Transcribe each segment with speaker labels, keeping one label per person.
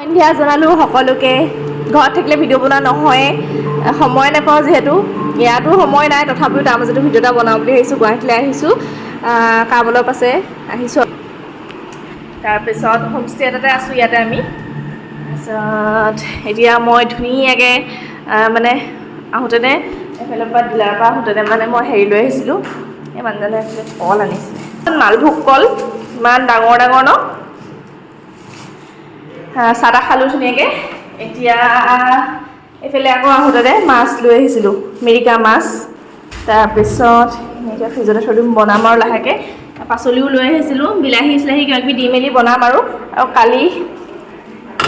Speaker 1: সন্ধিয়া জনালোঁ সকলোকে। ঘৰত থাকিলে ভিডিঅ' বনোৱা নহয়, সময় নাপাওঁ যিহেতু। ইয়াতো সময় নাই, তথাপিও তাৰ মাজতো ভিডিঅ' এটা বনাওঁ বুলি ভাবিছোঁ। গুৱাহাটীলৈ আহিছোঁ, কাম অলপ আছে, আহিছোঁ। তাৰপিছত হোমষ্টে এটাতে আছোঁ ইয়াতে আমি। তাৰপিছত এতিয়া মই ধুনীয়াকৈ মানে আহোঁতেনে এফালৰ পৰা ডিলাৰৰ পৰা আহোঁতেনে মানে মই হেৰি লৈ আহিছিলোঁ, এই মানুহজনে আছিলে কল আনিছিলে, মালভোগ কল, ইমান ডাঙৰ ডাঙৰ ন। চাহ তাহ খালোঁ ধুনীয়াকৈ। এতিয়া এইফালে আকৌ আহোঁতে মাছ লৈ আহিছিলোঁ, মিৰিকা মাছ। তাৰপিছত এতিয়া ফ্ৰিজতে থৈ দিম, বনাম আৰু লাহেকৈ। পাচলিও লৈ আহিছিলোঁ, বিলাহী চিলাহী কিবাকিবি দি মেলি বনাম আৰু কালি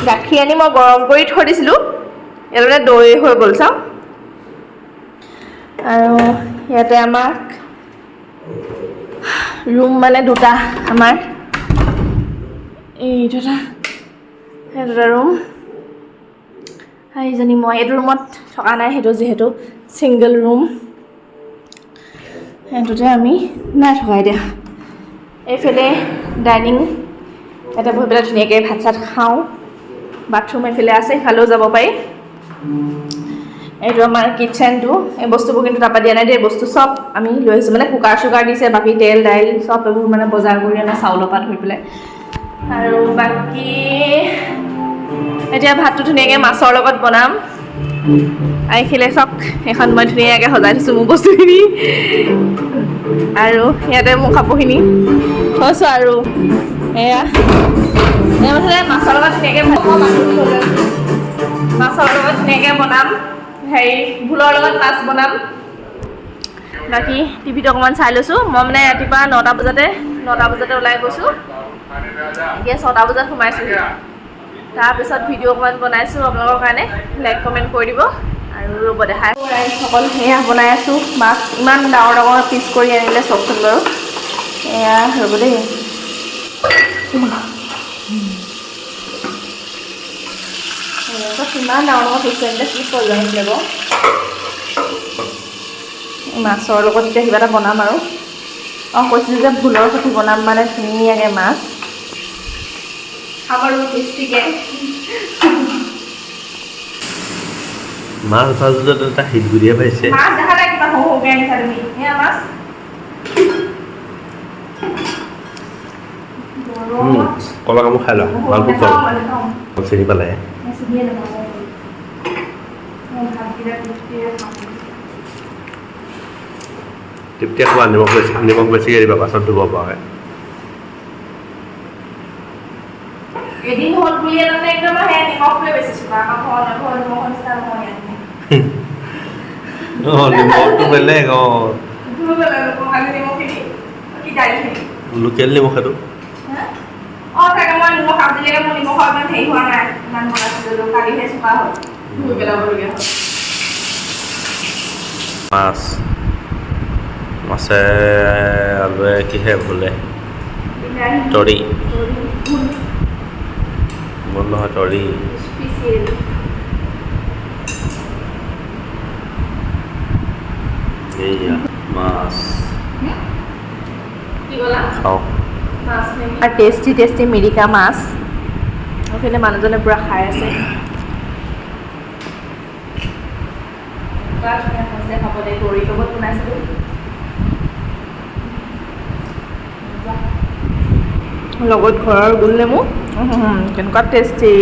Speaker 1: গাখীৰ আনি মই গৰম কৰি থৈ দিছিলোঁ, ইয়াতে দৈ হৈ গ'ল চাওঁ। আৰু ইয়াতে আমাক ৰুম মানে দুটা, আমাৰ এই দুটা, সেই দুটা ৰুম। সেইজনী মই এইটো ৰুমত থকা নাই, সেইটো যিহেতু ছিংগল ৰুম, সেইটোতে আমি নাই থকা এতিয়া। এইফালে ডাইনিং, ইয়াতে বহি পেলাই ধুনীয়াকৈ ভাত চাত খাওঁ। বাথৰুম এইফালে আছে, সেইফালেও যাব পাৰি। এইটো আমাৰ কিটচেনটো। এই বস্তুবোৰ কিন্তু তাৰপৰা দিয়া নাই দেই, বস্তু চব আমি লৈ আহিছোঁ। মানে কুকাৰ চুকাৰ দিছে, বাকী তেল দাইল চব এইবোৰ মানে বজাৰ কৰি অনা, চাউলৰ পৰা ধৰি পেলাই। আৰু বাকী এতিয়া ভাতটো ধুনীয়াকৈ মাছৰ লগত বনাম। এইফালে চাওক, এখন মই ধুনীয়াকৈ সজাই থৈছোঁ মোৰ বস্তুখিনি। আৰু ইয়াতে মোৰ কাপোৰখিনি থৈছোঁ। আৰু এয়া মুঠতে মাছৰ লগত ধুনীয়াকৈ মাছৰ লগত ধুনীয়াকৈ বনাম, হেৰি ভোলৰ লগত মাছ বনাম। বাকী টিভিটো অকণমান চাই লৈছোঁ। মই মানে ৰাতিপুৱা 9টা বজাতে ওলাই গৈছোঁ, এতিয়া 6টা বজাত সোমাইছোঁহি। তাৰপিছত ভিডিঅ' অকণমান বনাইছোঁ আপোনালোকৰ কাৰণে, লাইক কমেণ্ট কৰি দিব। আৰু ৰ'ব দেখাই ৰাইজসকল, সেয়া বনাই আছোঁ। মাছ ইমান ডাঙৰ ডাঙৰ পিচ কৰি আনিলে চাওকচোন বাৰু। এয়া ৰ'ব দেই, ইমান ডাঙৰ ডাঙৰ পিচ আনিলে কি প্ৰয়োজন আছিলে বাৰু। মাছৰ লগত এতিয়া কিবা এটা বনাম আৰু। কৈছিলোঁ যে ভোলৰ সৈতে বনাম মানে ধুনীয়াকৈ মাছ খাব আৰু টেষ্টিকৈ।
Speaker 2: মাছ ভাজোতে এটা হিট গুৰিয়ে পাইছে।
Speaker 1: মাছ দেখা নাই কিবা সৰু সৰুকৈ আনিছা তুমি, এয়া মাছ।
Speaker 2: কলা কামোৰ খাই লোৱা, মালভোগ কল চিনি পালে। তৃপ্তিয়ে খোৱা, নিমখ বেছিকৈ দিবা, পাছত ধুব পৰাকৈ।
Speaker 1: এদিন হ'ল বুলি একদম সেয়া নিমখটোৱে বেছি চোকা, আমাৰ ঘৰ নিমখৰ নিচিনা নহয়।
Speaker 2: নিমখটো বেলেগ। লোকেল নিমখ সেইটো।
Speaker 1: চাগে মই নিমখ আজিলৈকে মোৰ নিমখৰ ইমান হেৰি হোৱা নাই, ইমান বনাইছিলোঁ, কালিহে চোকা হ'ল, ধুই পেলাবলগীয়া হ'ল।
Speaker 2: মাছে আলুৱে কিহে ভোলে, তৰি ভোল নহয়, তৰি। এইয়া মাছ খাওঁ।
Speaker 1: আৰু টেষ্টি টেষ্টি মিৰিকা মাছ, সেইফালে মানুহজনে পূৰা খাই আছে। খাব দে, তৰি লগত বনাইছিলোঁ, লগত ঘৰৰ গোল নেমু, কেনেকুৱা টেষ্টি।